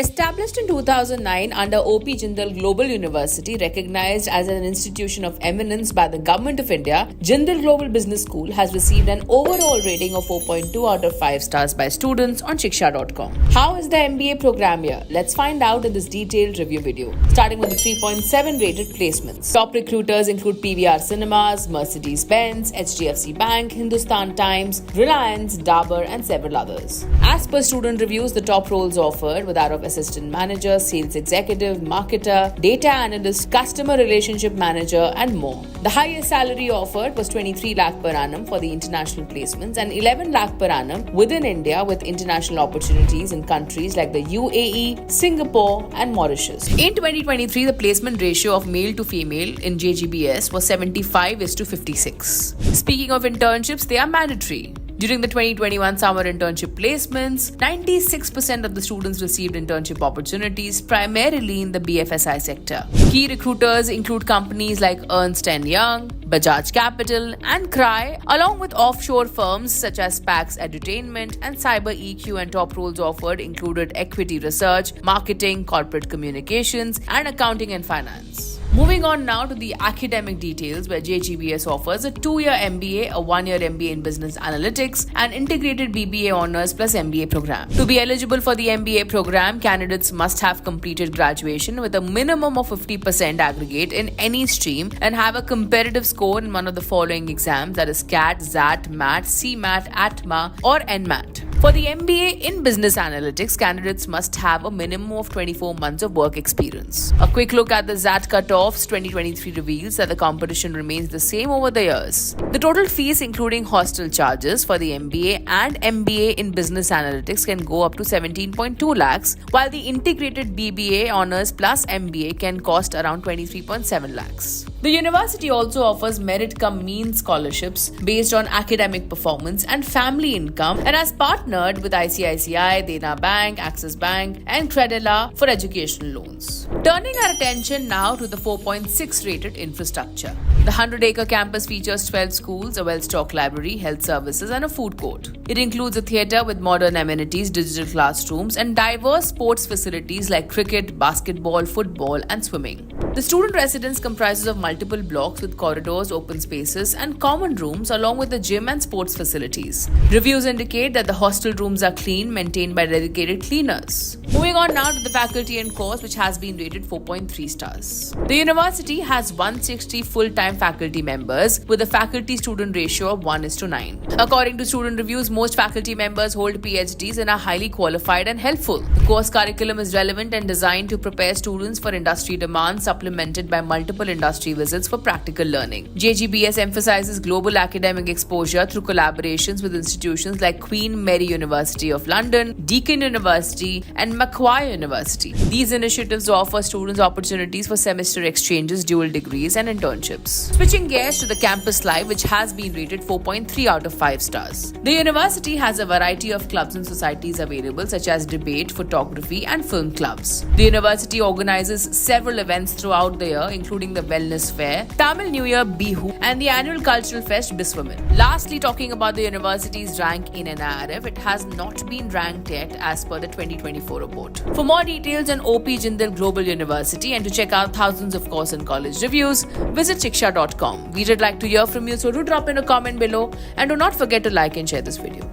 Established in 2009 under O.P. Jindal Global University, recognized as an institution of eminence by the Government of India, Jindal Global Business School has received an overall rating of 4.2 out of 5 stars by students on Shiksha.com. How is the MBA program here? Let's find out in this detailed review video. Starting with the 3.7 rated placements. Top recruiters include PVR Cinemas, Mercedes-Benz, HDFC Bank, Hindustan Times, Reliance, Dabur and several others. As per student reviews, the top roles offered were that of assistant manager, sales executive, marketer, data analyst, customer relationship manager and more. The highest salary offered was 23 lakh per annum for the international placements and 11 lakh per annum within India with international opportunities in countries like the UAE, Singapore and Mauritius. In 2023, the placement ratio of male to female in JGBS was 75:56. Speaking of internships, they are mandatory. During the 2021 summer internship placements, 96% of the students received internship opportunities, primarily in the BFSI sector. Key recruiters include companies like Ernst & Young, Bajaj Capital and CRY, along with offshore firms such as Pax Edutainment and Cyber EQ, and top roles offered included equity research, marketing, corporate communications, and accounting and finance. Moving on now to the academic details, where JGBS offers a 2-year MBA, a 1-year MBA in Business Analytics, and integrated BBA Honours plus MBA program. To be eligible for the MBA program, candidates must have completed graduation with a minimum of 50% aggregate in any stream and have a comparative score in one of the following exams, that is CAT, XAT, MAT, CMAT, ATMA or NMAT. For the MBA in Business Analytics, candidates must have a minimum of 24 months of work experience. A quick look at the XAT cutoffs 2023 reveals that the competition remains the same over the years. The total fees, including hostel charges for the MBA and MBA in Business Analytics, can go up to 17.2 lakhs, while the integrated BBA Honours plus MBA can cost around 23.7 lakhs. The university also offers merit cum mean scholarships based on academic performance and family income, and has partnered with ICICI, Dena Bank, Axis Bank and Credila for educational loans. Turning our attention now to the 4.6 rated infrastructure. The 100-acre campus features 12 schools, a well-stocked library, health services and a food court. It includes a theatre with modern amenities, digital classrooms and diverse sports facilities like cricket, basketball, football and swimming. The student residence comprises of multiple blocks with corridors, open spaces and common rooms, along with the gym and sports facilities. Reviews indicate that the hostel rooms are clean, maintained by dedicated cleaners. Moving on now to the faculty and course, which has been rated 4.3 stars. The university has 160 full-time faculty members with a faculty-student ratio of 1:9. According to student reviews, most faculty members hold PhDs and are highly qualified and helpful. The course curriculum is relevant and designed to prepare students for industry demands, supplemented by multiple industry visits for practical learning. JGBS emphasizes global academic exposure through collaborations with institutions like Queen Mary University of London, Deakin University and Macquarie University. These initiatives offer students opportunities for semester exchanges, dual degrees and internships. Switching gears to the campus life, which has been rated 4.3 out of 5 stars. The university has a variety of clubs and societies available, such as debate, photography and film clubs. The university organizes several events throughout the year, including the Wellness Fair, Tamil New Year Bihu and the annual cultural fest Biswamin. Lastly, talking about the university's rank in NIRF, it has not been ranked yet as per the 2024 report. For more details on OP Jindal Global University and to check out thousands of course and college reviews, visit Shiksha.com. We would like to hear from you, so do drop in a comment below and do not forget to like and share this video.